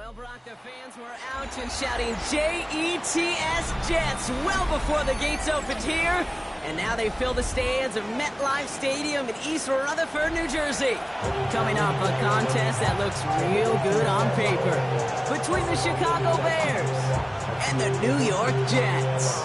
Well, Brock, the fans were out and shouting J-E-T-S Jets well before the gates opened here. And now they fill the stands of MetLife Stadium in East Rutherford, New Jersey. Coming up, a contest that looks real good on paper between the Chicago Bears and the New York Jets.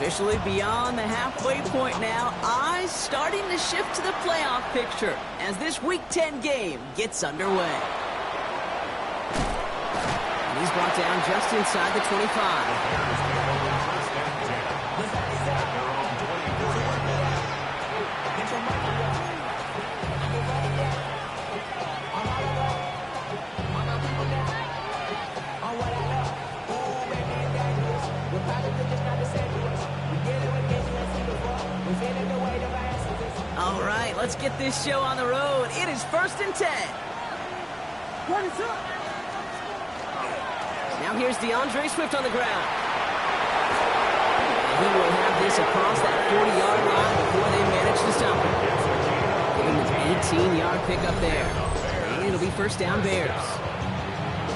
Officially beyond the halfway point now, eyes starting to shift to the playoff picture as this Week 10 game gets underway. And he's brought down just inside the 25. All right, let's get this show on the road. It is 1st and 10. Now here's DeAndre Swift on the ground. He will have this across that 40-yard line before they manage to stop him. Give him an 18-yard pickup there. And it'll be 1st down Bears.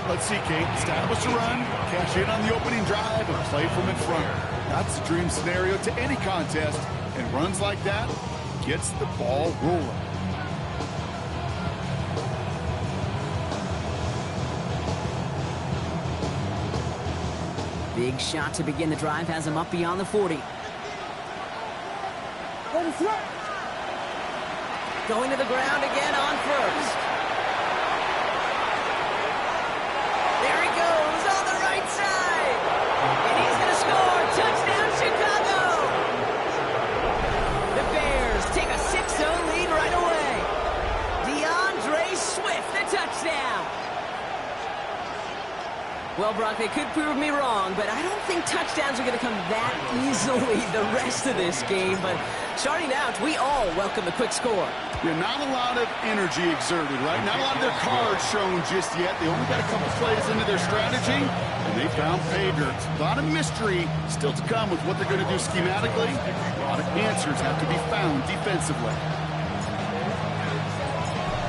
Let's see, Kate. Establish a run, cash in on the opening drive, and play from in front. That's the dream scenario to any contest. And runs like that gets the ball rolling. Big shot to begin the drive has him up beyond the 40. Going to the ground again on 1st. There he goes on the right side. And he's going to score. Touchdown, Chicago. The Bears take a 6-0 lead right away. DeAndre Swift, the touchdown. Well, Brock, they could prove me wrong, but I don't think touchdowns are going to come that easily the rest of this game. But starting out, we all welcome the quick score. Yeah, not a lot of energy exerted, right? Not a lot of their cards shown just yet. They only got a couple plays into their strategy, and they found pay dirt. A lot of mystery still to come with what they're going to do schematically. A lot of answers have to be found defensively.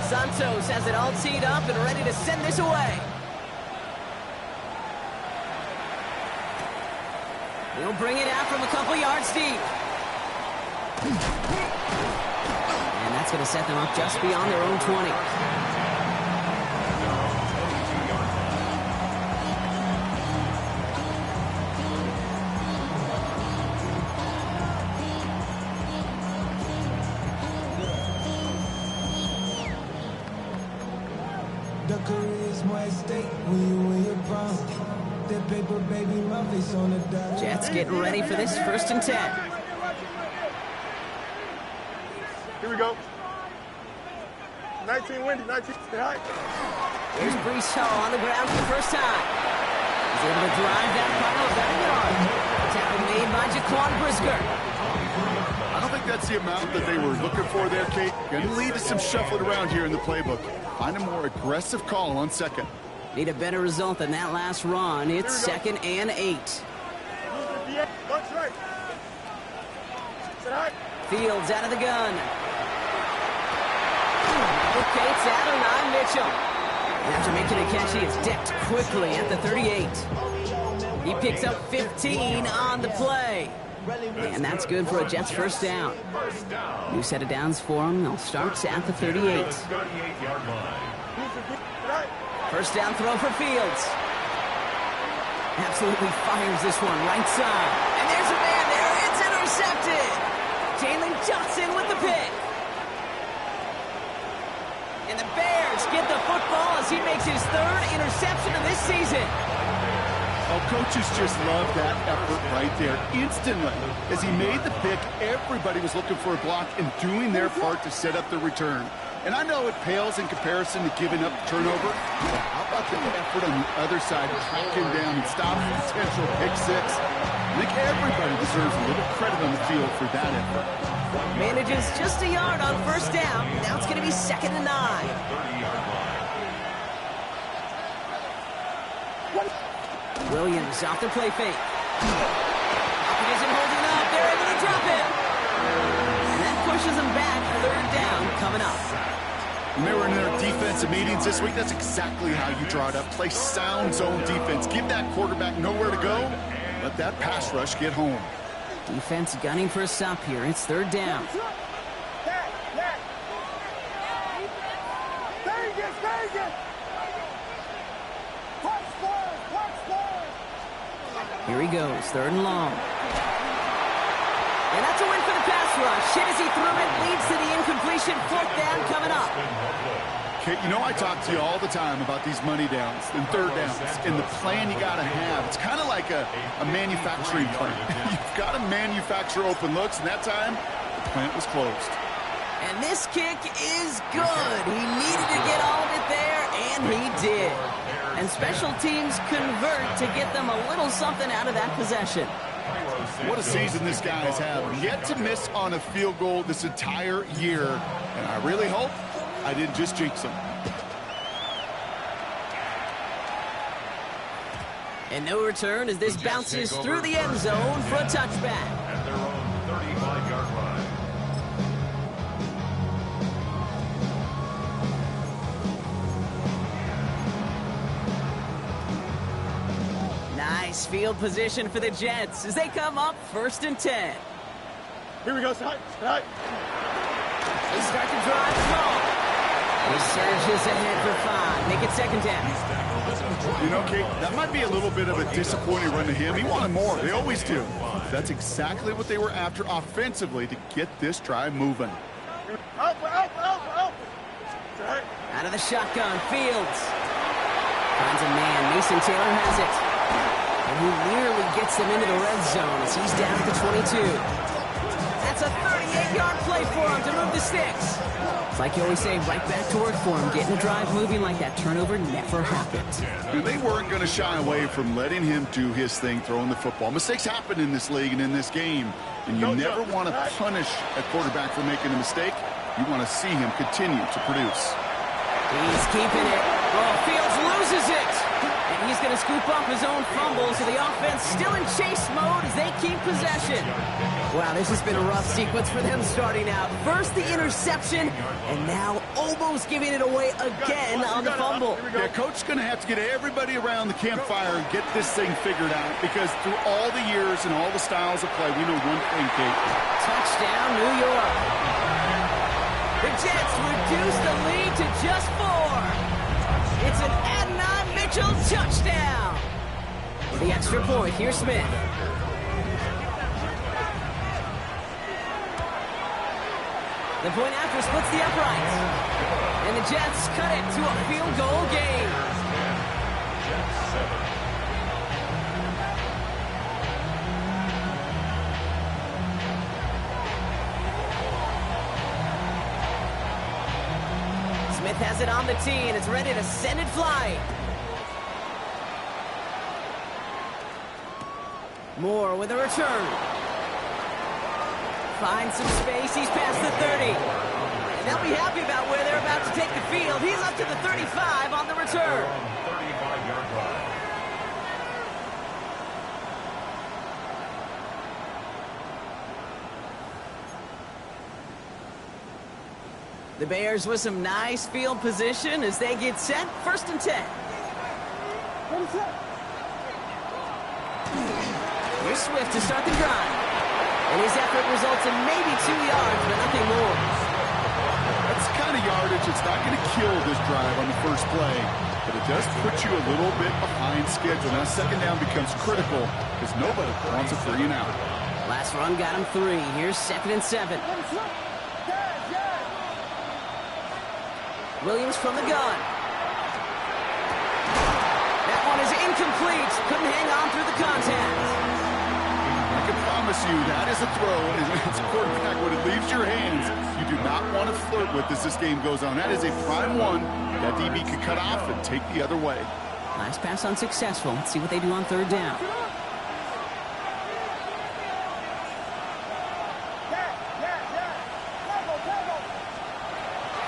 Santos has it all teed up and ready to send this away. He'll bring it out from a couple yards deep. And that's going to set them up just beyond their own 20. The career's more at stake when you're proud. That paper, baby, my face on the dial. Jets getting ready for this 1st and 10. Here we go. 19 windy, 19 stay high. Here's Brees Hall on the ground for the first time. He's able to drive that final 7 yards. Tackle made by Jaquan Brisker. I don't think that's the amount that they were looking for there, Kate. Going to lead to some shuffling around here in the playbook. Find a more aggressive call on 2nd. Need a better result than that last run. It's 2nd and 8. Fields out of the gun. Locates Adonai Mitchell. And after making the catch, he is decked quickly at the 38. He picks up 15 on the play. And that's good for a Jets 1st down. New set of downs for him. They'll start at the 38. 1st down throw for Fields. Absolutely fires this one right side. And there's a man there. It's intercepted. Jalen Johnson with the pick. And the Bears get the football as he makes his 3rd interception of this season. Oh, coaches just love that effort right there. Instantly, as he made the pick, everybody was looking for a block and doing their part to set up the return. And I know it pales in comparison to giving up the turnover, but how about the effort on the other side to track him down and stop the potential pick 6? I think everybody deserves a little credit on the field for that effort. Manages just a yard on first down. Now it's going to be 2nd and 9. Williams off the play fake. Opposition holding up. They're able to drop him. And that pushes them back. 3rd down coming up. When they were in their defensive meetings this week, that's exactly how you draw it up. Play sound zone defense. Give that quarterback nowhere to go. Let that pass rush get home. Defense gunning for a stop here. It's 3rd down. Here he goes, 3rd and long. And that's a win for the pass rush. Hit as he threw it, leads to the incompletion. 4th down coming up. Okay, you know I talk to you all the time about these money downs and 3rd downs and the plan you got to have. It's kind of like a manufacturing plant. You've got to manufacture open looks, and that time the plant was closed. And this kick is good. He needed to get all of it there, and he did. And special teams convert to get them a little something out of that possession. What a season this guy has had. Yet to miss on a field goal this entire year. And I really hope I didn't just jinx him. And no return as this bounces through the end zone for a touchback. At their own 35-yard line. Nice field position for the Jets as they come up 1st and 10. Here we go, side. They start to drive long. He surges ahead for 5. Make it 2nd down. You know, Kate, that might be a little bit of a disappointing run to him. He wanted more. They always do. That's exactly what they were after offensively to get this drive moving. Out. Out of the shotgun, Fields. Finds a man. Mason Taylor has it. And he nearly gets them into the red zone as he's down at the 22. That's a 38-yard play for him to move the sticks. It's like you always say, right back to work for him. Getting the drive moving like that turnover never happened. They weren't going to shy away from letting him do his thing, throwing the football. Mistakes happen in this league and in this game, and you never want to punish a quarterback for making a mistake. You want to see him continue to produce. He's keeping it. Oh, Fields loses it. And he's going to scoop up his own fumble, so the offense still in chase mode as they keep possession. Wow, this has been a rough sequence for them starting out. First the interception, and now almost giving it away again on the fumble. Yeah, Coach's going to have to get everybody around the campfire and get this thing figured out, because through all the years and all the styles of play, we know one thing, Kate. Touchdown, New York. The Jets reduce the lead to just 4. It's an Adnan Mitchell touchdown. For the extra point, here's Smith. The point after splits the uprights. And the Jets cut it to a field goal game. Smith has it on the tee, and it's ready to send it flying. Moore with a return. Finds some space. He's past the 30. And they'll be happy about where they're about to take the field. He's up to the 35 on the return. 35-yard line. The Bears with some nice field position as they get set. 1st and 10. Here's Swift to start the drive. And his effort results in maybe 2 yards, but nothing more. That's the kind of yardage that's not going to kill this drive on the first play, but it does put you a little bit behind schedule. Now 2nd down becomes critical because nobody wants a 3 and out. Last run got him 3. Here's 2nd and 7. Williams from the gun. That one is incomplete. Couldn't hang on through the contact. I can promise you that is a throw. It's a quarterback when it leaves your hands. You do not want to flirt with as this game goes on. That is a prime one that DB could cut off and take the other way. Last pass unsuccessful. Let's see what they do on 3rd down.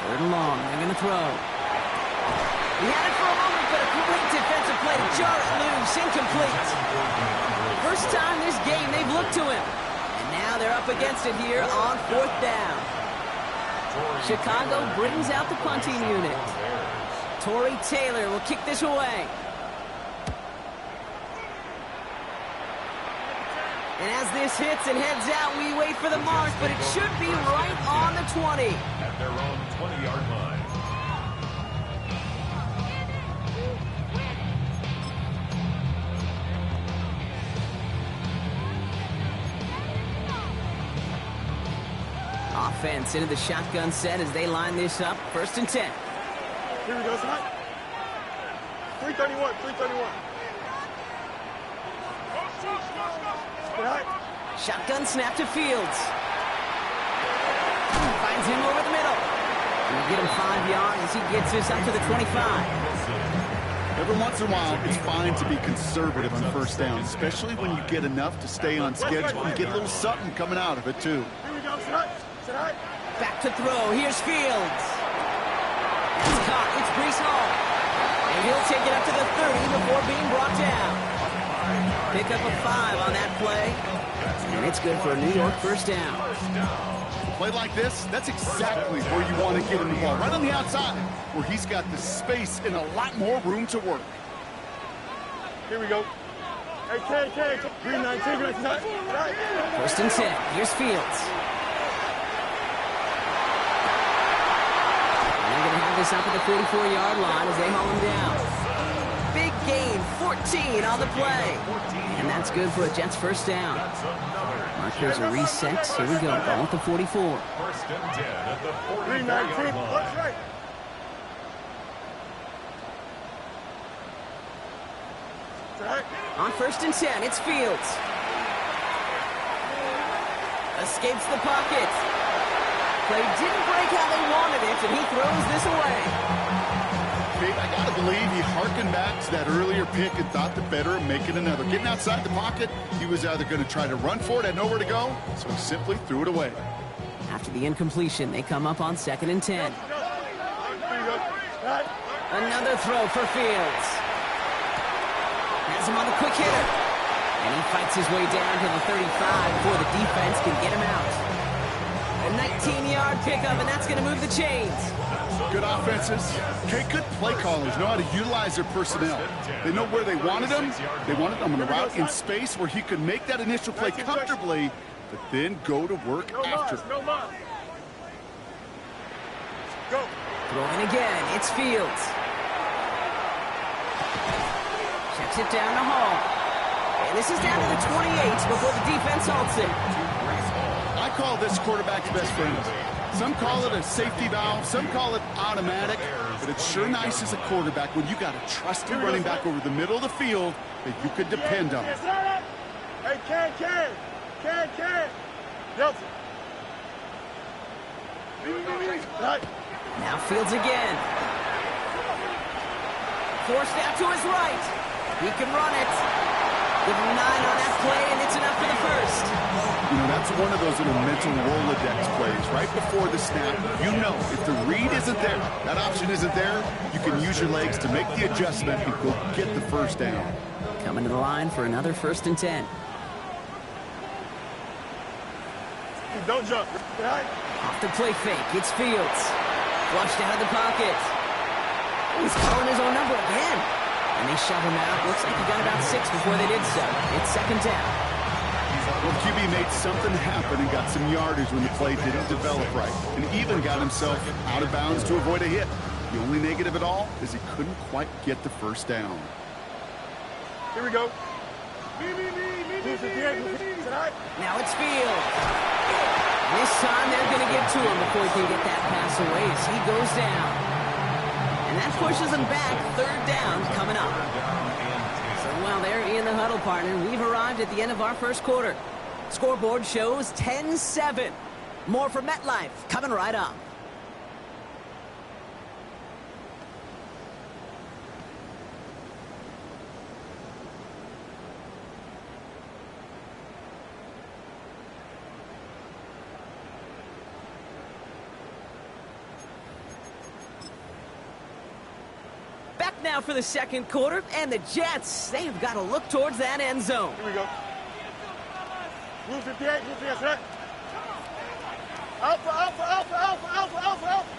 Third and long. They're going to throw. He had it for a moment, but a great defensive play to jar it loose. Incomplete. First time this game they've looked to him. And now they're up against it here on fourth down. Chicago brings out the punting unit. Torrey Taylor will kick this away. And as this hits and heads out, we wait for the mark, but it should be right on the 20. At their own 20-yard line. Offense into the shotgun set as they line this up. First and 10. Here we go, son. 331, 331. Shotgun snap to Fields. Finds him over the middle. And we get him 5 yards as he gets this up to the 25. Every once in a while, it's fine to be conservative on first down, especially when you get enough to stay on schedule and get a little something coming out of it, too. Here we go, son. Back to throw. Here's Fields. It's caught. It's Breece Hall. And he'll take it up to the 30 before being brought down. Pick up a 5 on that play. And it's good for a New York first down. Play like this, that's exactly where you want to get him the ball. Right on the outside, where he's got the space and a lot more room to work. Here we go. Hey, K, 319, First and 10. Here's Fields. This up at the 44-yard line as they haul him down. Big gain, 14 on the play. And that's good for a Jets first down. Markers are reset. Here we go. Ball at the 44. First and 10 at the 44-yard 319. line. On first and 10, it's Fields. Escapes the pocket. Play didn't break how they wanted it, and he throws this away. Kate, I got to believe he harkened back to that earlier pick and thought the better of making another. Getting outside the pocket, he was either going to try to run for it, had nowhere to go, so he simply threw it away. After the incompletion, they come up on second and 10. Another throw for Fields. Has him on the quick hitter. And he fights his way down to the 35 before the defense can get him out. A 19-yard pickup, and that's going to move the chains. Good offenses. Okay, good play callers know how to utilize their personnel. They know where they wanted him. They wanted him on a route in space where he could make that initial play comfortably, but then go to work after. Go. Throwing again. It's Fields. Checks it down to Hall. And this is down to the 28 before the defense halts it. I call this quarterback's best friend. Some call it a safety valve, some call it automatic, but it's sure nice as a quarterback when you got a trusty running back over the middle of the field that you could depend on. Hey, Ken. Nelson. Now Fields again. Forced out to his right. He can run it. Give him 9 on that play, and it's enough for the first. You know, that's one of those little mental Rolodex plays. Right before the snap, you know if the read isn't there, that option isn't there, you can use your legs to make the adjustment and go get the first down. Coming to the line for another first and 10. Don't jump. Off the play fake, it's Fields. Flushed out of the pocket. He's calling his own number again. And they shove him out. Looks like he got about 6 before they did so. It's second down. Well, QB made something happen and got some yardage when the play didn't develop right. And even got himself out of bounds to avoid a hit. The only negative at all is he couldn't quite get the first down. Here we go. Now it's Fields. This time they're going to get to him before he can get that pass away as he goes down. And that pushes him back. Third down coming up. So while they're in the huddle, partner, we've arrived at the end of our first quarter. Scoreboard shows 10-7. More from MetLife coming right up. now for the second quarter, and the Jets, they have got to look towards that end zone. Here we go. Move 58, move 58, right? Alpha, alpha, alpha, alpha, alpha, alpha, alpha.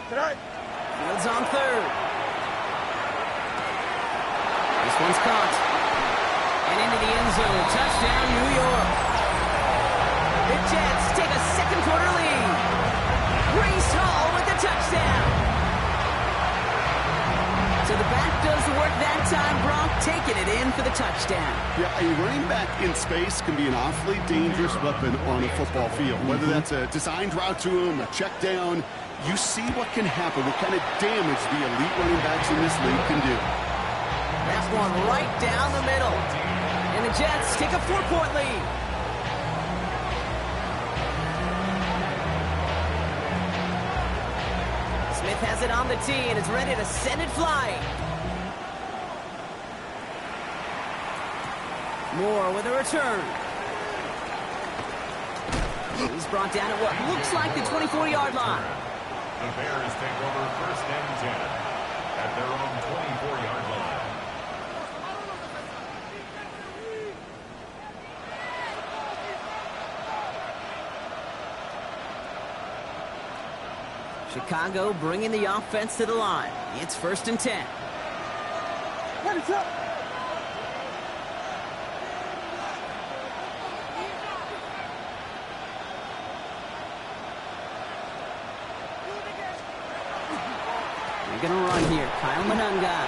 Tonight. Fields on third. This one's caught. And into the end zone. Touchdown, New York. The Jets take a second quarter lead. Breece Hall with the touchdown. So the back does the work that time, Brock, taking it in for the touchdown. Yeah, a running back in space can be an awfully dangerous weapon on a football field. Whether that's a designed route to him, a check down, you see what can happen, what kind of damage the elite running backs in this league can do. That's one right down the middle. And the Jets take a 4-point lead. Smith has it on the tee and is ready to send it flying. Moore with a return. He's brought down at what looks like the 24-yard line. The Bears take over first and 10 at their own 24-yard line. Chicago bringing the offense to the line. It's first and 10. Ready, up. They're going to run here. Kyle Manunga.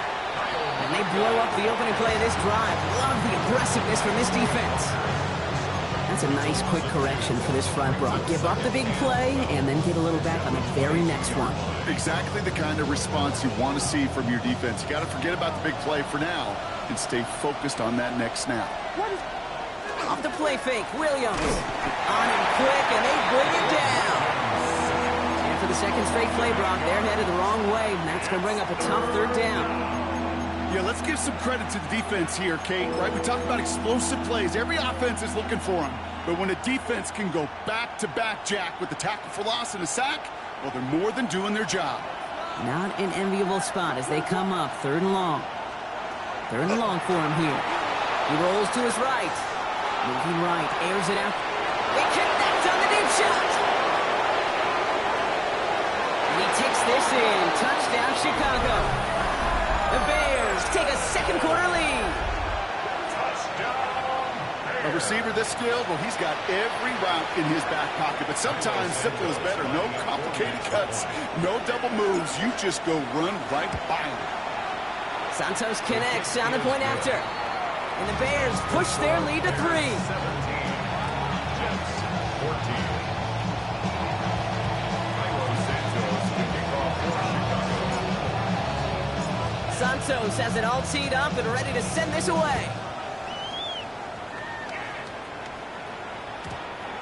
And they blow up the opening play of this drive. Love the aggressiveness from this defense. That's a nice quick correction for this front, Brock. Give up the big play and then get a little back on the very next one. Exactly the kind of response you want to see from your defense. You got to forget about the big play for now and stay focused on that next snap. Off the play fake, Williams. On him quick, and they bring it down. And for the second straight play, Brock, they're headed the wrong way, and that's going to bring up a tough third down. Yeah, let's give some credit to the defense here, Kate. Right, we talk about explosive plays. Every offense is looking for them. But when a defense can go back-to-back, Jack, with the tackle for loss and a sack, well, they're more than doing their job. Not an enviable spot as they come up third and long. Third and long for him here. He rolls to his right. Moving right, airs it out. They connect on the deep shot. And he takes this in. Touchdown, Chicago. The Bears take a second quarter lead. A receiver this skilled, well, he's got every route in his back pocket. But sometimes simple is better. No complicated cuts, no double moves. You just go run right by him. Santos connects on the point after. And the Bears push their lead to 3. 17. Jets 14. Santos has it all teed up and ready to send this away.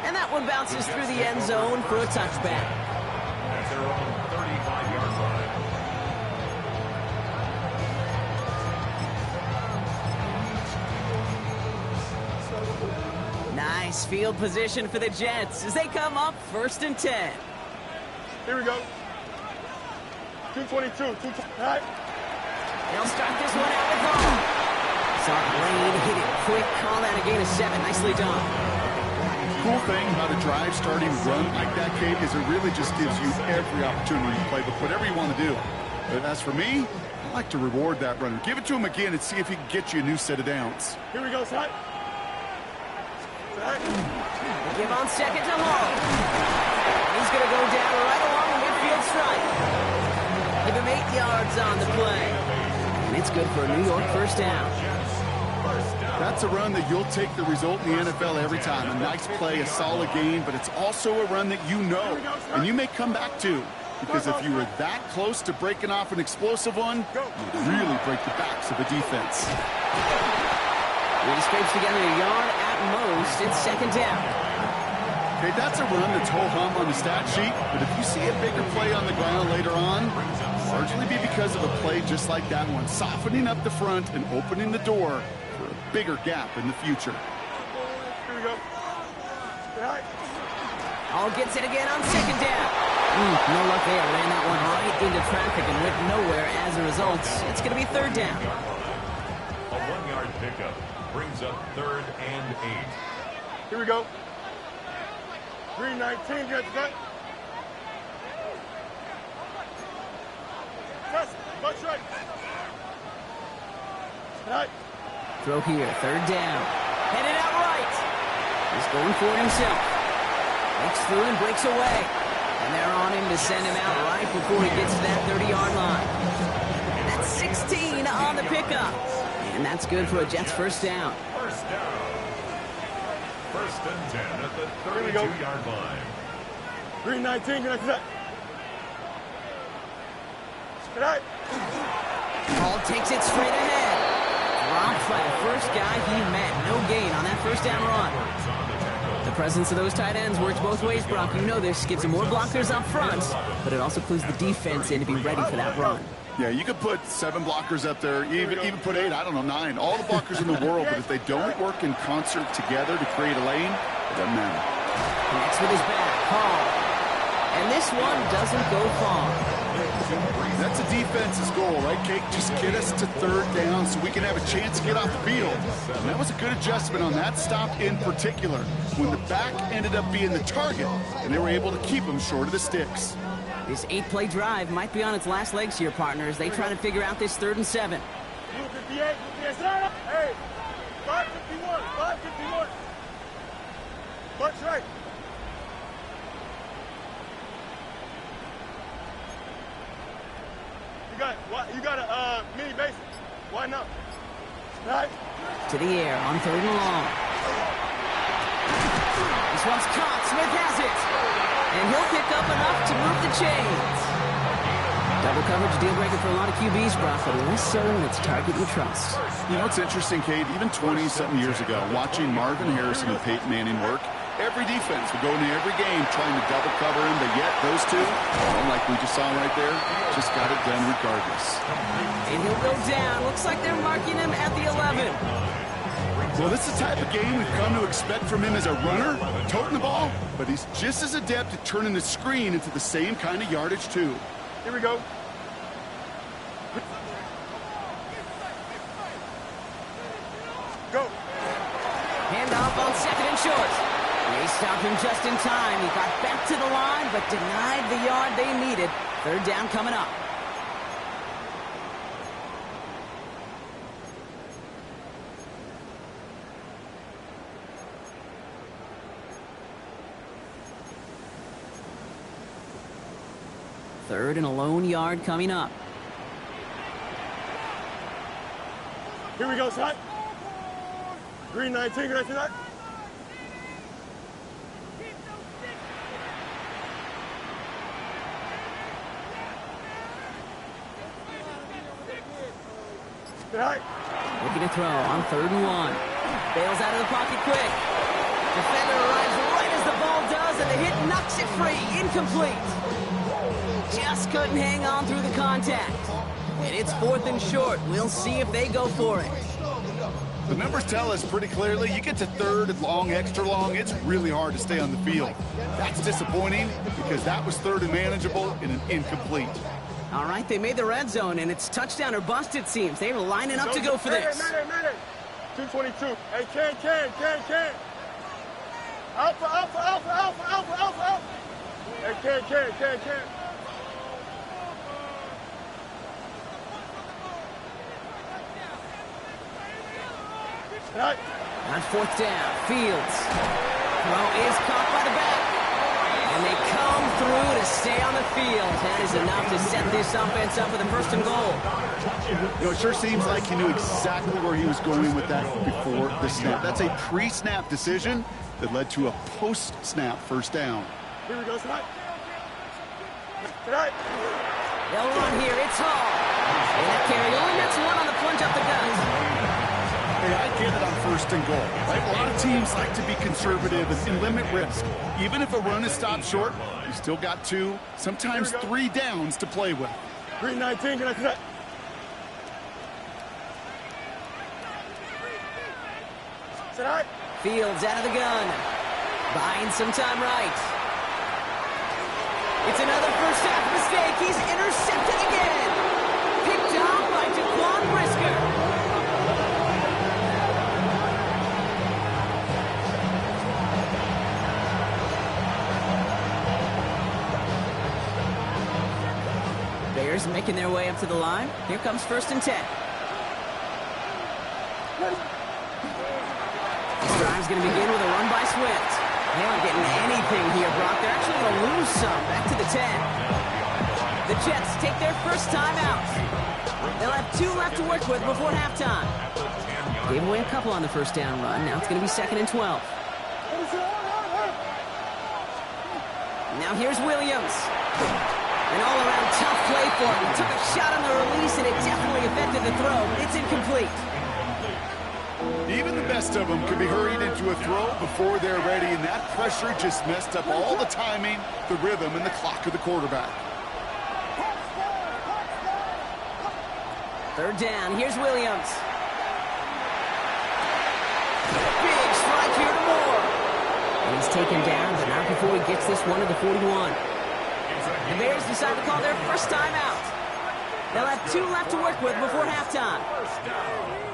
And that one bounces through the end zone for a touchback. At their own 35-yard line. Nice field position for the Jets as they come up first and 10. Here we go. 222, 220. All right. They'll start this one out with home. Saw Lane hit it quick. Call that a gain of 7. Nicely done. Cool thing about a drive starting run like that, Kate, is it really just gives you every opportunity to play, but whatever you want to do. But as for me, I like to reward that runner. Give it to him again and see if he can get you a new set of downs. Here we go, side. Side. Give on second to Hall. He's going to go down right along the midfield stripe. Give him 8 yards on the play. And it's good for a New York first down. That's a run that you'll take the result in the NFL every time. A nice play, a solid gain, but it's also a run that you know and you may come back to. Because if you were that close to breaking off an explosive one, you'd really break the backs of the defense. He scrapes together a yard at most. It's second down. Okay, that's a run that's ho-hum on the stat sheet, but if you see a bigger play on the ground later on, largely be because of a play just like that one, softening up the front and opening the door for a bigger gap in the future. Here we go. All right. All gets it again on second down. No luck there. Ran that one right into the traffic and went nowhere as a result. It's going to be third down. A 1-yard pickup brings up 3rd and 8. Here we go. 3:19, get that. Test, much right. Right. Throw here, third down. Headed out right. He's going for it himself. Breaks through and breaks away. And they're on him to send him out right before he gets to that 30-yard line. That's 16 on the pickup. And that's good for a Jets first down. First down. 1st and 10 at the 32-yard line. 3:19, get that. Right. Hall takes it straight ahead. Dropped by the first guy he met. No gain on that first down run. The presence of those tight ends works both ways, Brock. You know this. Gives them more blockers up front, but it also clues the defense in to be ready for that run. Yeah, you could put 7 blockers up there, even put 8, I don't know, 9. All the blockers in the world, but if they don't work in concert together to create a lane, it doesn't matter. Connects with his back. Hall. And this one doesn't go far. That's a defense's goal, right, Kate? Just get us to third down so we can have a chance to get off the field. And that was a good adjustment on that stop in particular, when the back ended up being the target, and they were able to keep him short of the sticks. This 8-play drive might be on its last legs here, partners. They try to figure out this 3rd and 7. 58, hey, 551, 551. Much right. You got a mini base. Why not? Right. To the air on 3rd and long. This one's caught. Smith has it. And he'll pick up enough to move the chains. Double coverage deal breaker for a lot of QBs, Brock, but less so when it's target you trust. You know, it's interesting, Kate, even 20-something years ago, watching Marvin Harrison and Peyton Manning work, every defense would go into every game trying to double cover him, but yet those two, like we just saw right there, just got it done regardless. And he'll go down. Looks like they're marking him at the 11. Well, this is the type of game we've come to expect from him as a runner, toting the ball, but he's just as adept at turning the screen into the same kind of yardage, too. Here we go. Go. Handoff on 2nd and short. They stopped him just in time. He got back to the line, but denied the yard they needed. 3rd down coming up. Third and a lone yard coming up. Here we go, son. 3:19, can I see that? Right. Looking to throw on 3rd and 1. Bails out of the pocket quick. Defender arrives right as the ball does, and the hit knocks it free. Incomplete. Just couldn't hang on through the contact. And it's 4th and short. We'll see if they go for it. The numbers tell us pretty clearly, you get to 3rd and long, extra long, it's really hard to stay on the field. That's disappointing because that was 3rd and manageable in an incomplete. All right, they made the red zone, and it's touchdown or bust, it seems. They were lining up to go for this. 222. Hey, can. Alpha. Hey, can. Right. On 4th down, Fields. Throw is caught by the back. And they come through to stay on the field. That is enough to set this offense up with a 1st and goal. You know, it sure seems like he knew exactly where he was going with that before the snap. That's a pre-snap decision that led to a post-snap 1st down. Here we go, tonight. Tonight. They'll run here. It's Hall. And that carry only gets 1 on the plunge up the gut. Hey, I get it on 1st and goal, right? A lot of teams like to be conservative and limit risk. Even if a run is stopped short, you still got 2, sometimes 3 downs to play with. 3:19, can I see that? Tonight. Fields out of the gun. Buying some time right. It's another first half mistake. He's intercepted Bears making their way up to the line. Here comes 1st and 10. This drive's going to begin with a run by Swift. They aren't getting anything here, Brock. They're actually going to lose some. Back to the 10. The Jets take their first time out. They'll have 2 left to work with before halftime. Gave away a couple on the first down run. Now it's going to be 2nd and 12. Now here's Williams. An all-around tough play for him. He took a shot on the release, and it definitely affected the throw. It's incomplete. Even the best of them could be hurried into a throw before they're ready, and that pressure just messed up all the timing, the rhythm, and the clock of the quarterback. 3rd down. Here's Williams. Big strike here to Moore. And he's taken down, but not before he gets this one to the 41. The Bears decide to call their first time out. They'll have 2 left to work with before halftime.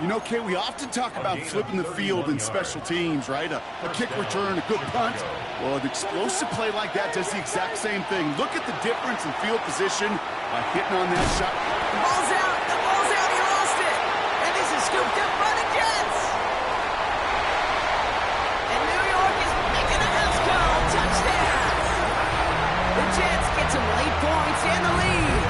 You know, Kay, we often talk about flipping the field in special teams, right? A kick return, a good punt. Well, an explosive play like that does the exact same thing. Look at the difference in field position by hitting on that shot. The ball's out. The ball's out. He lost it. And this is scooped up by the Jets. And New York is making a house call. Touchdown. The Jets get some late points and the lead.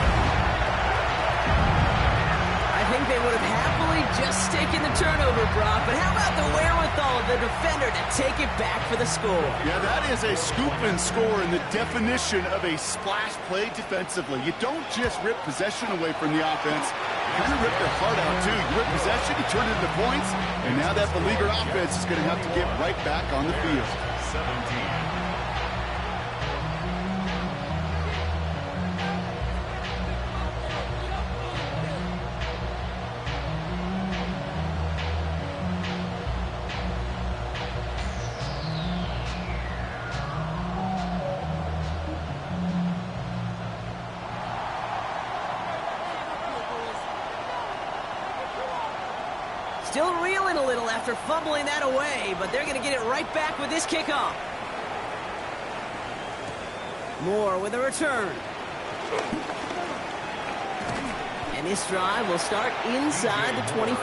I think they would have happily just taken the turnover, Brock, but how about the wherewithal of the defender to take it back for the score? Yeah, that is a scoop and score in the definition of a splash play defensively. You don't just rip possession away from the offense. You kind of rip their heart out, too. You rip possession, you turn it into points, and now that beleaguered offense is going to have to get right back on the field. 17. Still reeling a little after fumbling that away, but they're going to get it right back with this kickoff. Moore with a return. And this drive will start inside the 25.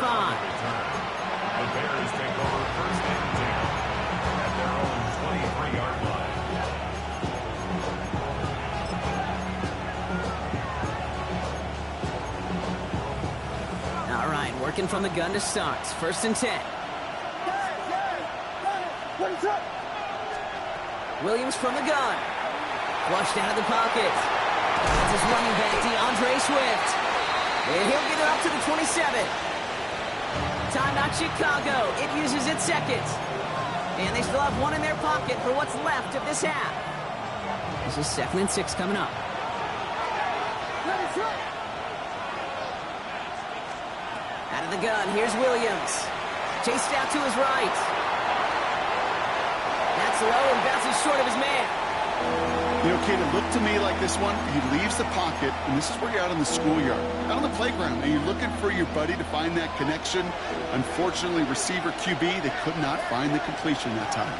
The Bears take over 1st and 10 at their own 23-yard line. All right, working from the gun to start. 1st and 10. Williams from the gun. Flushed out of the pocket. That's his running back, DeAndre Swift. And he'll get it up to the 27. Timeout Chicago. It uses its 2nd. And they still have 1 in their pocket for what's left of this half. This is 2nd and 6 coming up. Out of the gun, here's Williams. Chased out to his right. That's low and bounces short of his man. You know, Kate, it looked to me like this one, he leaves the pocket, and this is where you're out on the schoolyard, out on the playground, and you're looking for your buddy to find that connection. Unfortunately, receiver QB, they could not find the completion that time.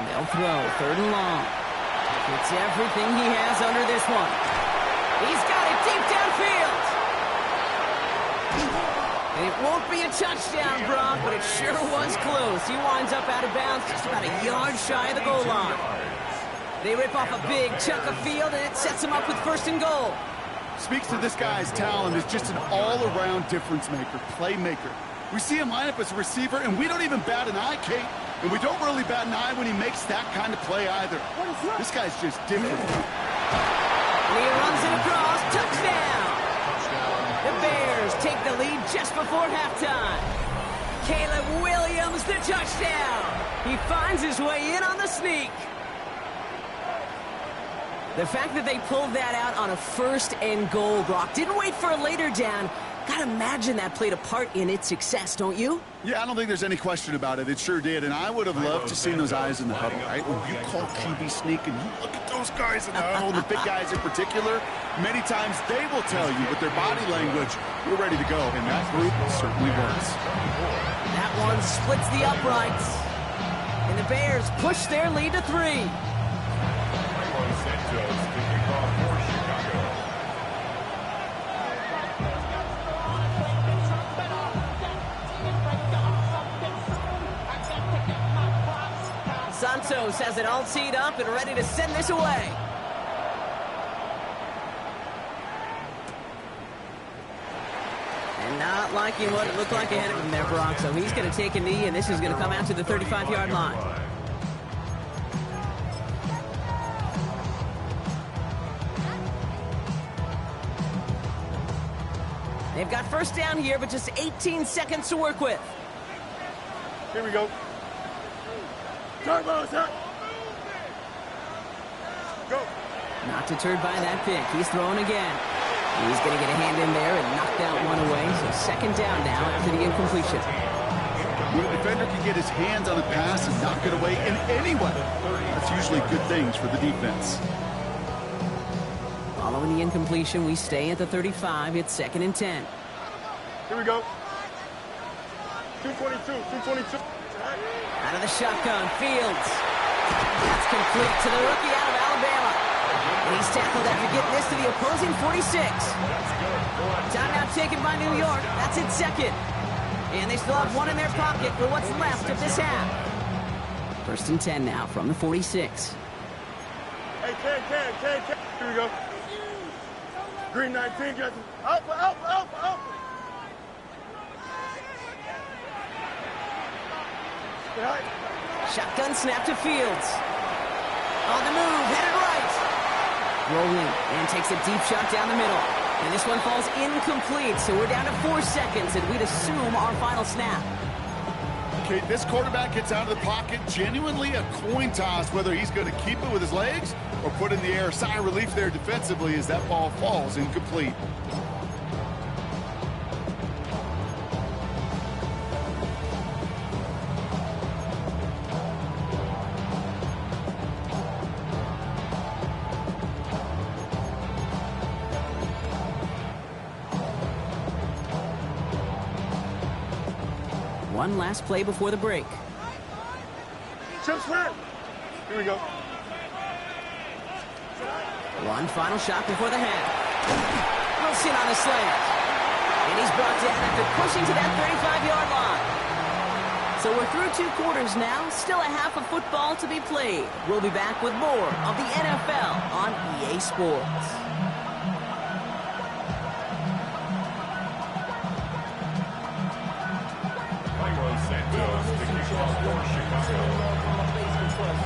They'll throw, 3rd and long. It's everything he has under this one. He's got it deep downfield. And it won't be a touchdown, Brock, but it sure was close. He winds up out of bounds just about a yard shy of the goal line. They rip off a big chunk of field, and it sets him up with 1st and goal. Speaks to this guy's talent as just an all-around difference maker, playmaker. We see him line up as a receiver, and we don't even bat an eye, Kate. And we don't really bat an eye when he makes that kind of play either. This guy's just different. And he runs it across. Touchdown! The Bears take the lead just before halftime. Caleb Williams, the touchdown. He finds his way in on the sneak. The fact that they pulled that out on a 1st and goal, Brock, didn't wait for a later down, Gotta imagine that played a part in its success, don't you? Yeah, I don't think there's any question about it. It sure did, and I would have loved to see those eyes in the huddle, right? When you call QB sneak and you look at those guys in the huddle, the big guys in particular, many times they will tell you with their body language, we're ready to go, and that group certainly was. That one splits the uprights, and the Bears push their lead to 3. Santos has it all teed up and ready to send this away. And not liking what it looked like ahead of him there, Brock. So he's going to take a knee, and this is going to come out to the 35-yard line. They've got first down here, but just 18 seconds to work with. Here we go. Turbo, sir. Go. Not deterred by that pick. He's throwing again. He's going to get a hand in there and knock that one away. So second down now after the incompletion. When a defender can get his hands on a pass and knock it away in any way, that's usually good things for the defense. Following the incompletion, we stay at the 35. It's 2nd and 10. Here we go. 222. Out of the shotgun, Fields. That's complete to the rookie out of Alabama. And he's tackled after getting this to the opposing 46. Timeout taken by New York. That's its second. And they still have one in their pocket for what's left of this half. 1st and 10 now from the 46. Hey, Ken. Here we go. Green 19, Justin. Up. Shotgun snap to Fields. On the move, headed right. Rolling, and takes a deep shot down the middle. And this one falls incomplete, so we're down to 4 seconds, and we'd assume our final snap. Okay, this quarterback gets out of the pocket, genuinely a coin toss, whether he's going to keep it with his legs or put in the air. Sigh of relief there defensively as that ball falls incomplete. One last play before the break. Chip snap. Here we go. One final shot before the half. Wilson on the slant. And he's brought down after pushing to that 35-yard line. So we're through 2 quarters now. Still a half of football to be played. We'll be back with more of the NFL on EA Sports.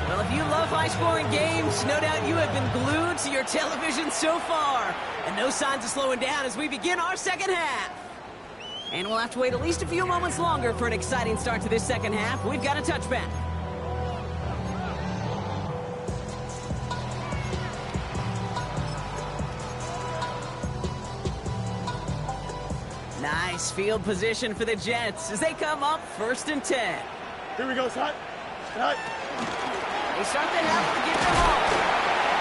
Well, if you love high-scoring games, no doubt you have been glued to your television so far. And no signs of slowing down as we begin our second half. And we'll have to wait at least a few moments longer for an exciting start to this second half. We've got a touchback. Nice field position for the Jets as they come up 1st and 10. Here we go, Scott. They start the half to get them off.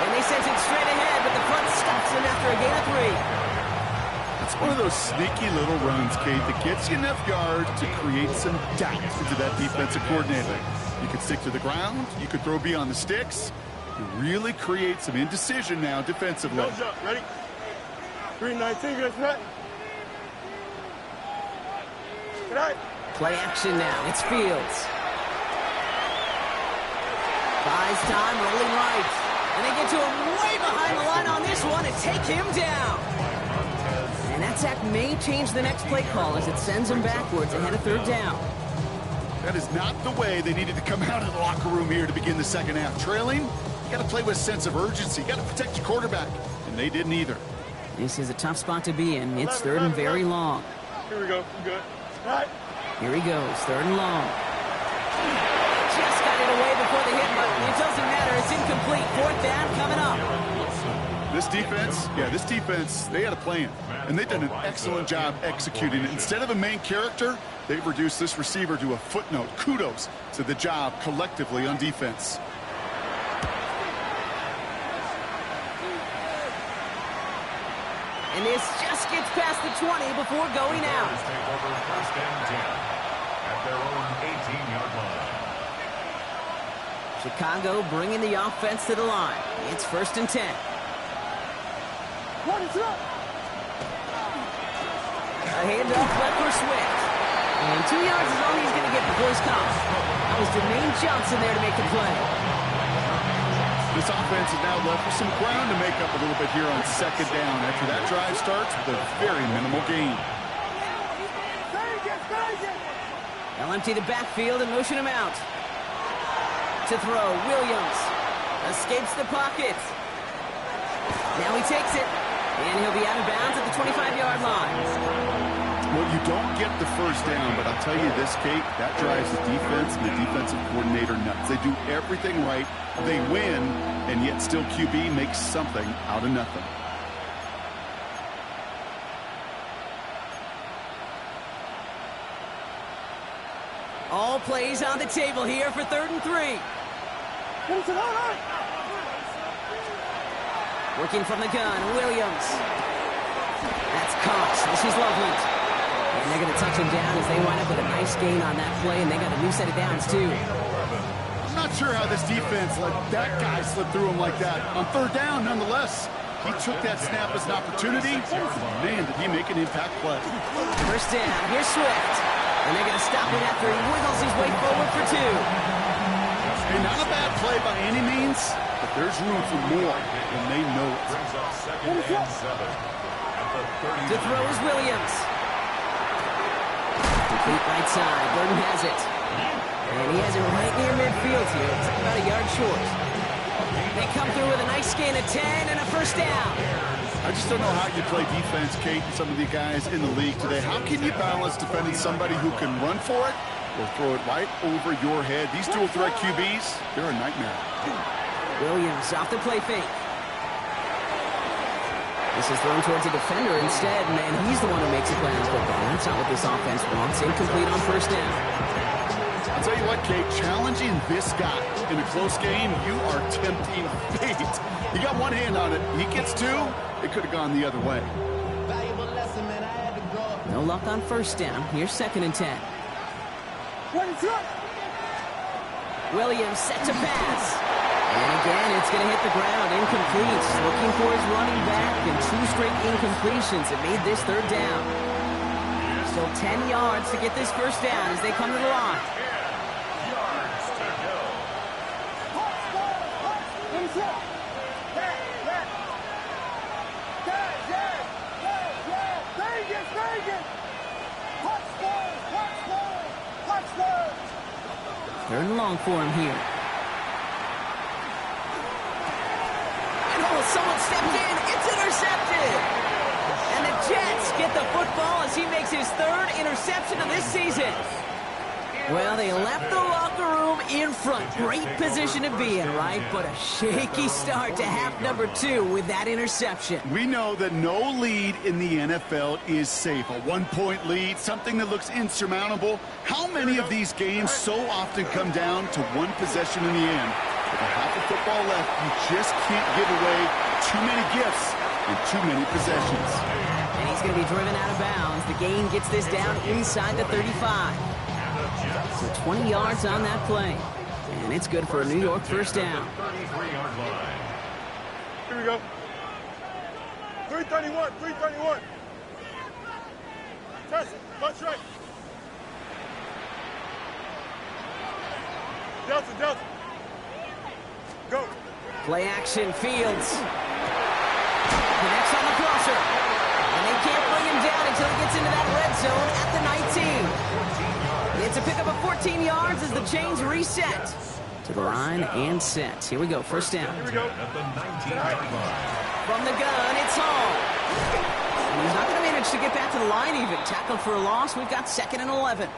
And they send it straight ahead, but the front stops them after a gain of 3. It's one of those sneaky little runs, Kate, that gets you enough yards to create some doubt into that defensive coordinator. You could stick to the ground. You could throw beyond the sticks. You really create some indecision now defensively. Nose up. Ready? Green 19, get set. Play action now. It's Fields. Buys time, rolling right. And they get to him way behind the line on this one and take him down. And that sack may change the next play call as it sends him backwards ahead of 3rd down. That is not the way they needed to come out of the locker room here to begin the second half. Trailing, you got to play with a sense of urgency. You got to protect your quarterback. And they didn't either. This is a tough spot to be in. It's 3rd and very long. Here we go. Good. Right. Here he goes. 3rd and long. Just got it away before the hit button. It doesn't matter. It's incomplete. 4th down coming up. This defense, they had a plan, and they've done an excellent job executing it. Instead of a main character, they've reduced this receiver to a footnote. Kudos to the job collectively on defense. And this just gets past the 20 before going out. Take over first and 10 at their own 18-yard line. Chicago bringing the offense to the line. It's first and 10. A handoff left for Swift. And 2 yards is all he's going to get before he's caught. That was Jermaine Johnson there to make the play. This offense is now left with some ground to make up a little bit here on second down after that drive starts with a very minimal gain. They'll empty the backfield and motion him out. To throw, Williams escapes the pocket. Now he takes it, and he'll be out of bounds at the 25-yard line. Well, you don't get the first down, but I'll tell you this, Kate, that drives the defense and the defensive coordinator nuts. They do everything right, they win, and yet still QB makes something out of nothing. All plays on the table here for 3rd and 3. Working from the gun, Williams. That's Cox. This is Loveland. And they're going to touch him down as they wind up with a nice gain on that play, and they got a new set of downs, too. I'm not sure how this defense let that guy slip through him like that. On 3rd down, nonetheless, he took that snap as an opportunity. Man, did he make an impact play. First down, here's Swift. And they're going to stop him after he wiggles his way forward for 2. And not a bad play by any means, but there's room for more, and they know it. To throw is Williams. Complete right side. Burton has it. And he has it right near midfield here. It's about a yard short. They come through with a nice gain of 10 and a first down. I just don't know how you play defense, Kate, and some of the guys in the league today. How can you balance defending somebody who can run for it or throw it right over your head? These dual threat QBs, they're a nightmare. Williams off the play fake. This is thrown towards a defender instead, and he's the one who makes it play on football. That's not what this offense wants. Incomplete on first down. I'll tell you what, Kate, challenging this guy in a close game, you are tempting fate. You got one hand on it. He gets 2. It could have gone the other way. No luck on first down. Here's 2nd and 10. Williams set to pass. And again, it's going to hit the ground. Incomplete. Looking for his running back, and 2 straight incompletions. It made this 3rd down. Still 10 yards to get this first down as they come to the line. Third and long for him here. And someone stepped in. It's intercepted. And the Jets get the football as he makes his 3rd interception of this season. Well, they left the locker room in front. Great position to be in, right? But a shaky start to half number 2 with that interception. We know that no lead in the NFL is safe. A 1-point lead, something that looks insurmountable. How many of these games so often come down to one possession in the end? With a half of football left, you just can't give away too many gifts and too many possessions. And he's going to be driven out of bounds. The gain gets this down inside the 35. So 20 yards on that play. And it's good for a New York first down. 33-yard line. Here we go. 331, 331. Test it. Punch right. Delta, Delta. Go. Play action, Fields. Connects on the crosser. And they can't bring him down until he gets into that red zone at the 19. It's a pickup of 14 yards as the chains reset. To the line and set. Here we go, first down. Here we go. At the 19-yard line. From the gun, it's Hall. And he's not going to manage to get back to the line even. Tackled for a loss. We've got 2nd and 11.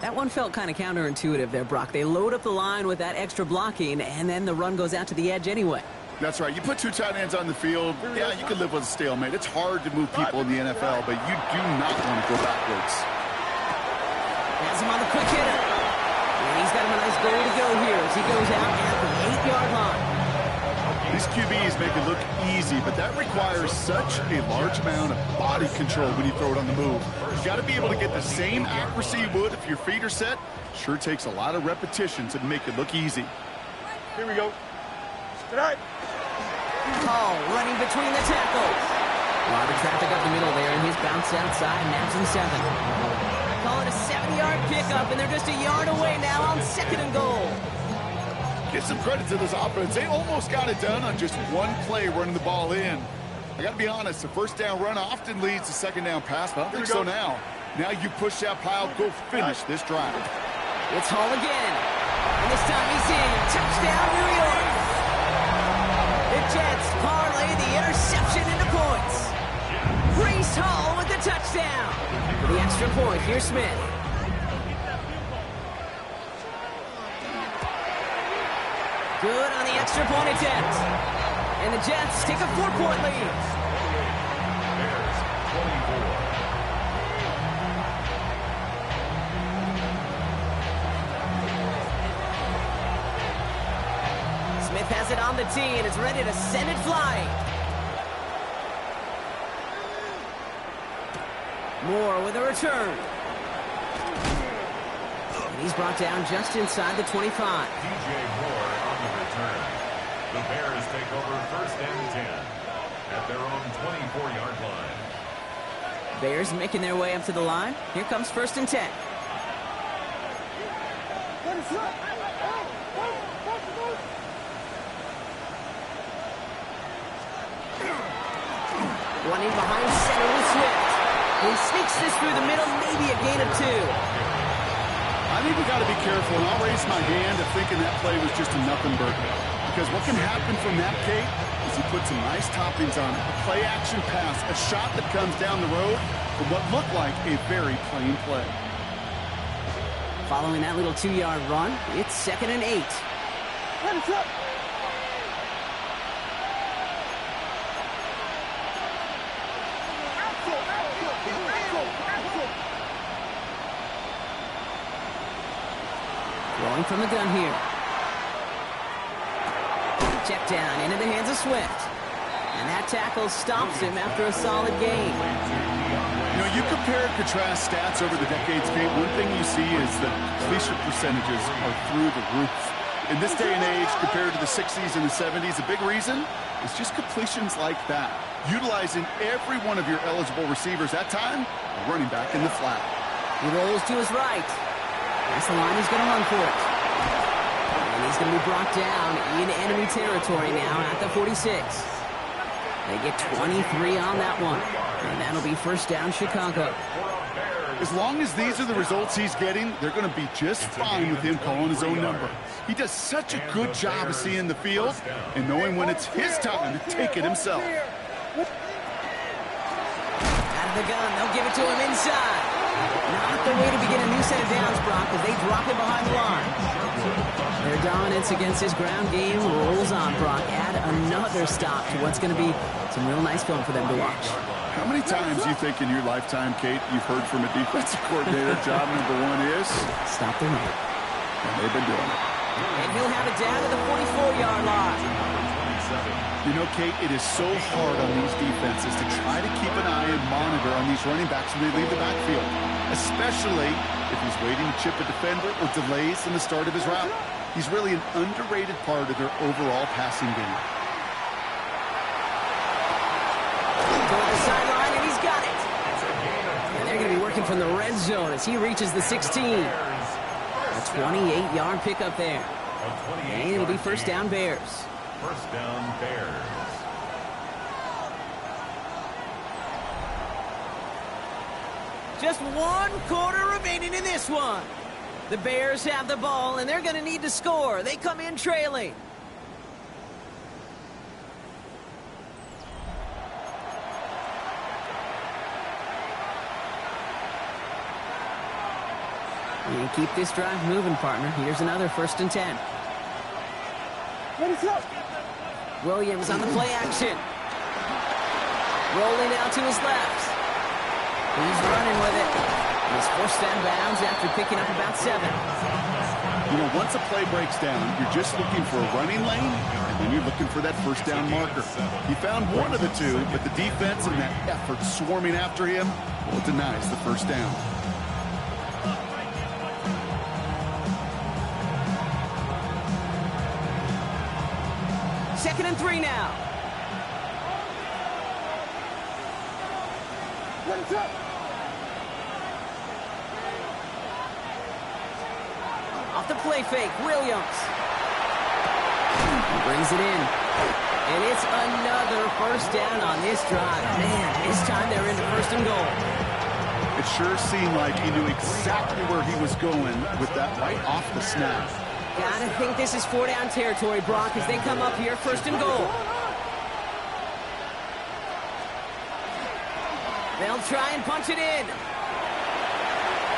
That one felt kind of counterintuitive there, Brock. They load up the line with that extra blocking, and then the run goes out to the edge anyway. That's right. You put two tight ends on the field, yeah, you can live with a stalemate. It's hard to move people in the NFL, but you do not want to go backwards. Has him on the quick hitter. And he's got him a nice goal to go here as he goes out at the 8-yard line. These QBs make it look easy, but that requires such a large amount of body control when you throw it on the move. You got to be able to get the same accuracy you would if your feet are set. Sure takes a lot of repetition to make it look easy. Here we go. Tonight. Hall running between the tackles. A lot of traffic up the middle there, and he's bounced outside, naps in 7. Call it a 7-yard pickup, and they're just a yard away now on 2nd and goal. Give some credit to this offense. They almost got it done on just one play running the ball in. I got to be honest, the first down run often leads to second down pass, but I don't think so now. Now you push that pile, go finish this drive. It's Hall again. And this time he's in. Touchdown, New York. The Jets parlay the interception into points. Breece Hall with the touchdown. For the extra point, here's Smith. Good on the extra point attempt. And the Jets take a 4-point lead. Bears 24. Smith has it on the tee and is ready to send it flying. Moore with a return. And he's brought down just inside the 25. DJ Moore on the return. The Bears take over 1st and 10 at their own 24-yard line. Bears making their way up to the line. Here comes 1st and 10. Running behind center with Swift. He sneaks this through the middle, maybe a gain of 2. I think we got to be careful, and I'll raise my hand of thinking that play was just a nothing burger. Because what can happen from that, Kate, is he puts some nice toppings on it. A play-action pass, a shot that comes down the road for what looked like a very plain play. Following that little 2-yard run, it's 2nd and 8. Throwing from the gun here. Check down into the hands of Swift. And that tackle stops him after a solid gain. You know, you compare and contrast stats over the decades, Kate. One thing you see is that completion percentages are through the roof. In this day and age, compared to the 60s and the 70s, a big reason is just completions like that. Utilizing every one of your eligible receivers that time, a running back in the flat. He rolls to his right. That's the line he's going to run for it. And he's going to be brought down in enemy territory now at the 46. They get 23 on that one. And that'll be 1st down Chicago. As long as these are the results he's getting, they're going to be just fine with him calling his own number. He does such a good job of seeing the field and knowing when it's his time to take it himself. Out of the gun, they'll give it to him inside. Not the way to begin a new set of downs, Brock, as they drop him behind the line. Their dominance against his ground game rolls on, Brock. Add another stop to what's going to be some real nice film for them to watch. How many times you think in your lifetime, Kate, you've heard from a defensive coordinator, job number 1 is? Stop the run. And they've been doing it. And he'll have it down to the 44-yard line. You know, Kate, it is so hard on these defenses to try to keep an eye and monitor on these running backs when they leave the backfield, especially if he's waiting to chip a defender or delays in the start of his route. He's really an underrated part of their overall passing game. Toward the sideline, and he's got it. And they're going to be working from the red zone as he reaches the 16. A 28-yard pickup there. And it'll be 1st down Bears. 1st down Bears. Just 1 quarter remaining in this one. The Bears have the ball, and they're going to need to score. They come in trailing. And keep this drive moving, partner. Here's another 1st and 10. Williams on the play action. Rolling out to his left. He's running with it. He's forced out of bounds after picking up about 7. You know, once a play breaks down, you're just looking for a running lane, and then you're looking for that first down marker. He found one of the two, but the defense and that effort swarming after him, well, it denies the first down. Second and 3 now. Off the play fake, Williams. He brings it in. And it's another first down on this drive. Man, this time they're into first and goal. It sure seemed like he knew exactly where he was going with that right off the snap. Gotta think this is 4-down territory, Brock, as they come up here first and goal. They'll try and punch it in.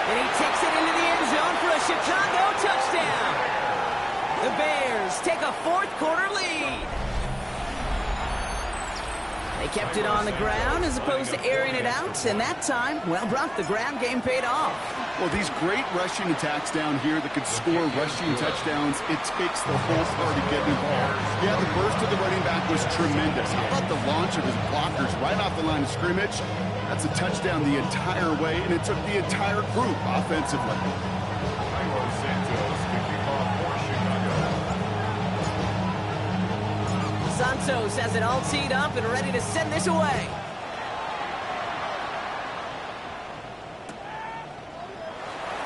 And he takes it into the end zone for a Chicago touchdown. The Bears take a fourth-quarter lead. They kept it on the ground as opposed to airing it out, and that time, well, Brock, the ground game paid off. Well, these great rushing attacks down here that could score rushing touchdowns, it takes the whole party getting involved. Yeah, the burst of the running back was tremendous. How about the launch of his blockers right off the line of scrimmage? That's a touchdown the entire way, and it took the entire group offensively. Santos has it all teed up and ready to send this away.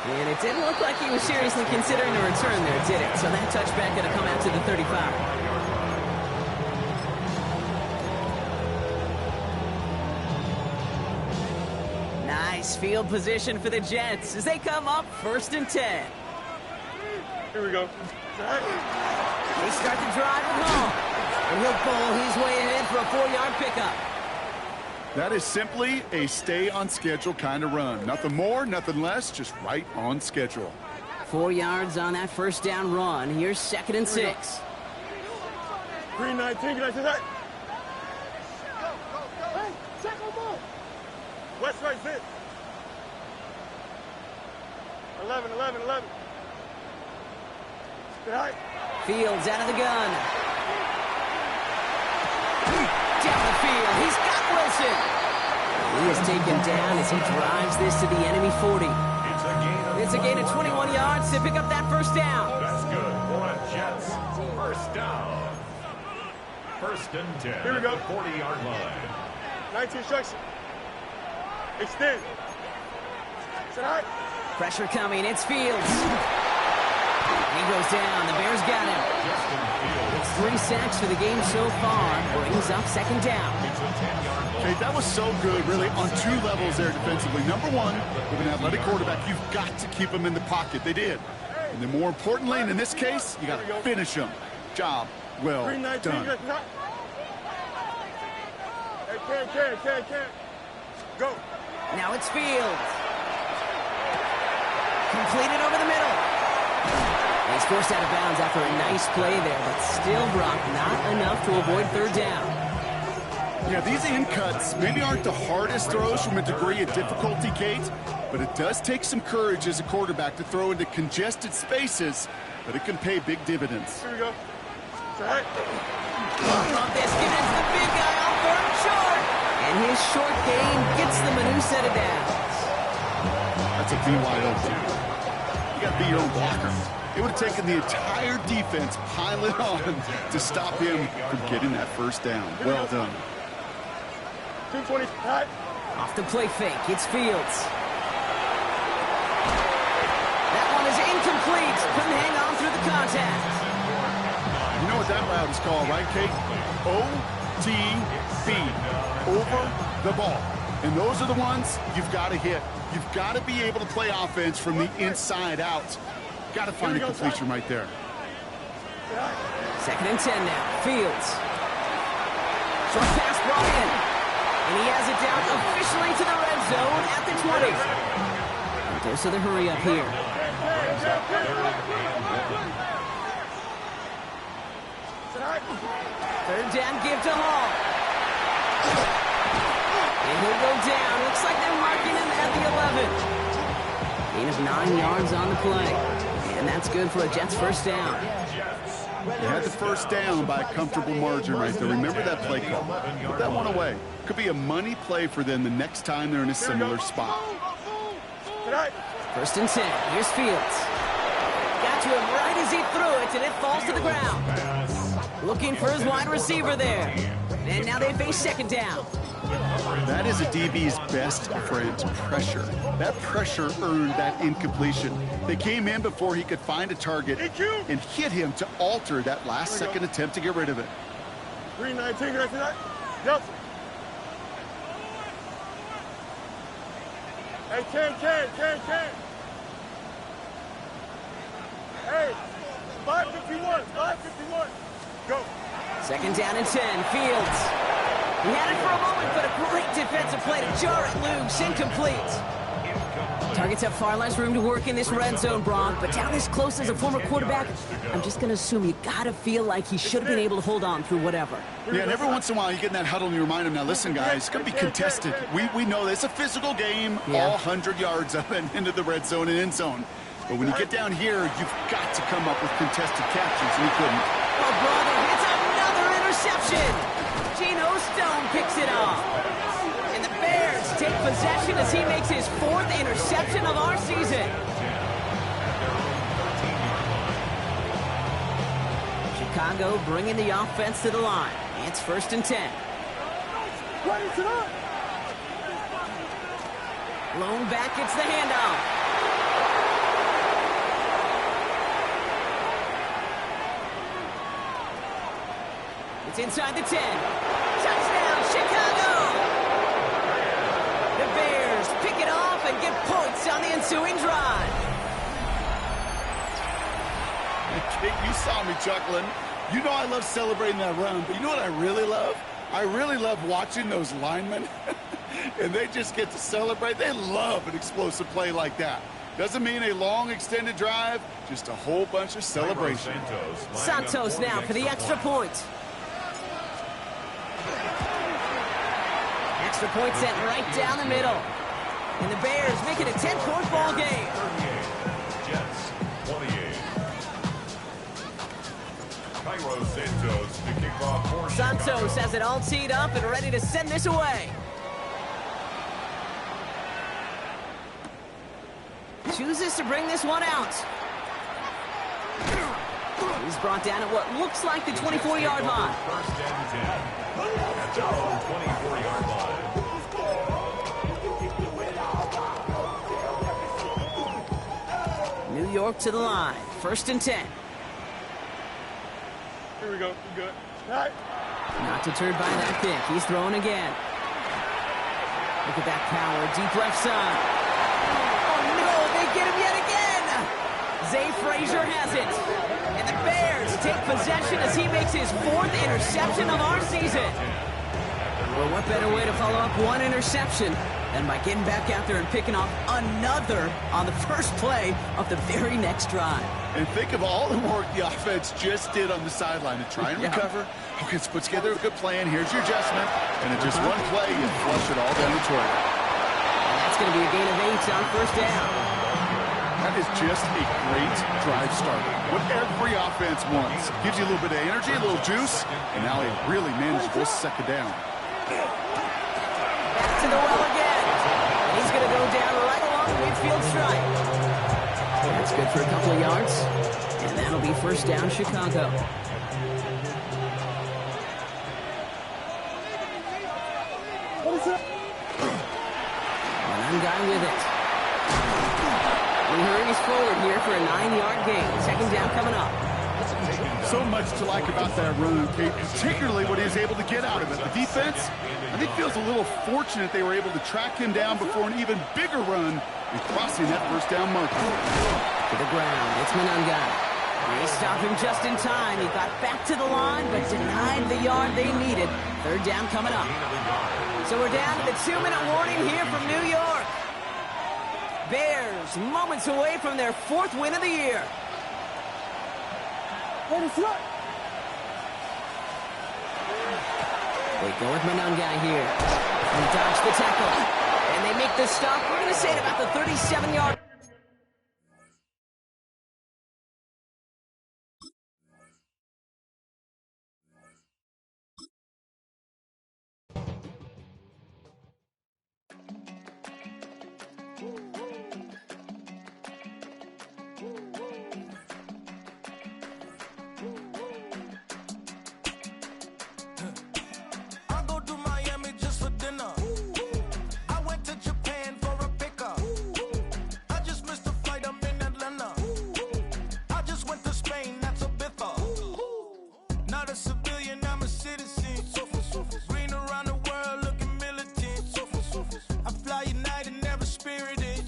And it didn't look like he was seriously considering a return there, did it? So that touchback going to come out to the 35. Nice field position for the Jets as they come up first and 10. Here we go. They start the drive at home. And he'll bowl his way ahead for a 4-yard pickup. That is simply a stay-on-schedule kind of run. Nothing more, nothing less, just right on schedule. 4 yards on that first down run. Here's second and 6. Green 19, can I say that? Hey, check on ball. West right, sit. 11. Stay high. Fields out of the gun. Down the field, he's got Wilson. He is taken down as he drives this to the enemy 40. It's a gain of 21 yards to pick up that first down. That's good for a Jets. First down. First and 10. Here we go. 40-yard line. 19 instruction. Extend. Sit high. Pressure coming, it's Fields. He goes down, the Bears got him. It's 3 sacks for the game so far. Brings up second down. Okay, that was so good, really, on 2 levels there defensively. Number one, with an athletic quarterback, you've got to keep him in the pocket. They did. And then more importantly, and in this case, you got to finish him. Job well done. Hey, can. Go. Now it's Fields. Completed over the middle. He's forced out of bounds after a nice play there, but still, Brock, not enough to avoid third down. Yeah, these in cuts maybe aren't the hardest throws from a degree of difficulty, Kate, but it does take some courage as a quarterback to throw into congested spaces, but it can pay big dividends. Here we go. Set. On this, giving it to the big guy on 3rd and short. And his short game gets them a new set of downs. That's a BYO. You got to be your own blocker. It would have taken the entire defense piling on to stop him from getting that first down. Well done. 220. High. Off the play fake, it's Fields. That one is incomplete. Couldn't hang on through the contact. You know what that route is called, right, Kate? OTB. Over the ball. And those are the ones you've got to hit. You've got to be able to play offense from the inside out. Got to find a completion right there. Second and 10 now. Fields. Short pass brought in. And he has it down officially to the red zone at the 20. And goes to the hurry up here. Third third down give to Hall. And he'll go down. Looks like they're marking him at the 11. Gain of 9 yards on the play. And that's good for a Jets first down. They had the first down by a comfortable margin right there. Remember that play call. Put that one away. Could be a money play for them the next time they're in a similar spot. First and 10. Here's Fields. Got to him right as he threw it, and it falls to the ground. Looking for his wide receiver there. And now they face second down. That is a DB's best friend, pressure. That pressure earned that incompletion. They came in before he could find a target and hit him to alter that last-second attempt to get rid of it. 3-19, right to that? Yep. Hey, Ken. Hey, 5:51. Go. Second down and 10. Fields. He had it for a moment, but a great defensive play to jar it loose. Incomplete. Targets have far less room to work in this red zone, Bronk, but down this close as a former quarterback, I'm just going to assume you got to feel like he should have been able to hold on through whatever. Yeah, and every once in a while you get in that huddle and you remind him, now listen, guys, it's going to be contested. We know that it's a physical game, all 100 yards up and into the red zone and end zone. But when you get down here, you've got to come up with contested catches, and he couldn't. Oh, brother, it's another interception. Geno Stone picks it off. And the Bears take possession as he makes his 4th interception of our season. Chicago bringing the offense to the line. It's first and 10. Blown back, it's the handoff. It's inside the 10. Touchdown, Chicago! The Bears pick it off and get points on the ensuing drive. You saw me chuckling. You know I love celebrating that run, but you know what I really love? I really love watching those linemen, and they just get to celebrate. They love an explosive play like that. Doesn't mean a long extended drive, just a whole bunch of celebration. Santos now for the extra point. Extra point sent right down the middle. And the Bears make it a 10-point ball game. 38, Jets, 28. Cairo Santos to kick off for Santos has it all teed up and ready to send this away. Chooses to bring this one out. He's brought down at what looks like the 24-yard line. First and 10 at their own 24-yard line. New York to the line. First and 10. Here we go. You good? All right. Not deterred by that pick. He's throwing again. Look at that power. Deep left side. Oh, no. They get him yet again. Zay Frazier has it. And the Bears take possession as he makes his 4th interception of our season. Well, what better way to follow up one interception than by getting back out there and picking off another on the first play of the very next drive. And think of all the work the offense just did on the sideline to try and recover. Okay, let's put together a good plan. Here's your adjustment. And in just one play, you flush it all down the toilet. And that's going to be a gain of 8 on first down. That is just a great drive starter. What every offense wants. Gives you a little bit of energy, a little juice, and now a really manageable second down. Back to the well again. And he's going to go down right along the midfield stripe. That's good for a couple of yards. And that'll be first down, Chicago. One guy with it. He hurries forward here for a 9-yard gain. Second down coming up. So much to like about that run, Kate, particularly what he was able to get out of it. The defense, I think, feels a little fortunate they were able to track him down before an even bigger run and crossing that first down marker. To the ground, it's Manunga. They stopped him just in time. He got back to the line, but denied the yard they needed. Third down coming up. So we're down to the 2-minute warning here from New York. Bears moments away from their 4th win of the year. They go with Manungai here. He dodged the tackle. And they make the stop. We're going to say at about the 37-yard. I go to Miami just for dinner. I went to Japan for a pickup. I just missed a flight, I'm in Atlanta. I just went to Spain, that's a biffa. Not a civilian, I'm a citizen. Green around the world, looking militant. I fly United, never spirited.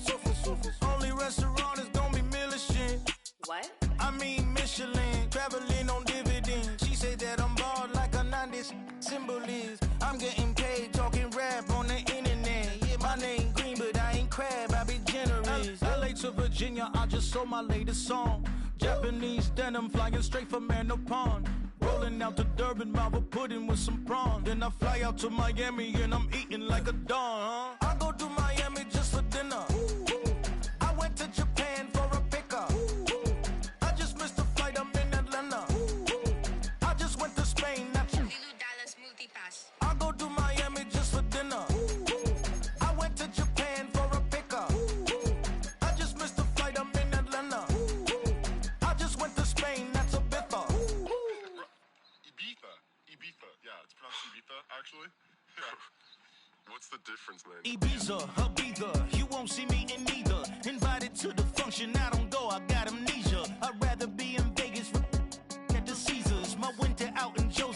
Only restaurant is gonna be militant. What? I mean Michelin, traveling on dividends. She said that I'm bald like a 90s symbol is. I'm getting paid talking rap on the internet. Yeah, my name green, but I ain't crab, I be generous. LA to Virginia, I just sold my latest song. Japanese denim flying straight from Manopon. Rolling out to Durban, Marvel pudding with some prawns. Then I fly out to Miami and I'm eating like a don, huh? I go to Miami just for dinner. I went to Japan for a pickup. I just missed a flight, I'm in Atlanta. I just went to Spain, that's Dallas Multipass. I go to Miami just for dinner. I went to Japan for a pickup. I just missed a flight, I'm in Atlanta. I just went to Spain, that's a biffa. Ibiza. Yeah, it's pronounced Ibiza, actually. Yeah. What's the difference, man? Ibiza, Ibiza, you won't see me in neither. Invited to the function, I don't go, I got amnesia. I'd rather be in Vegas at the Caesars. My winter out in Joseph.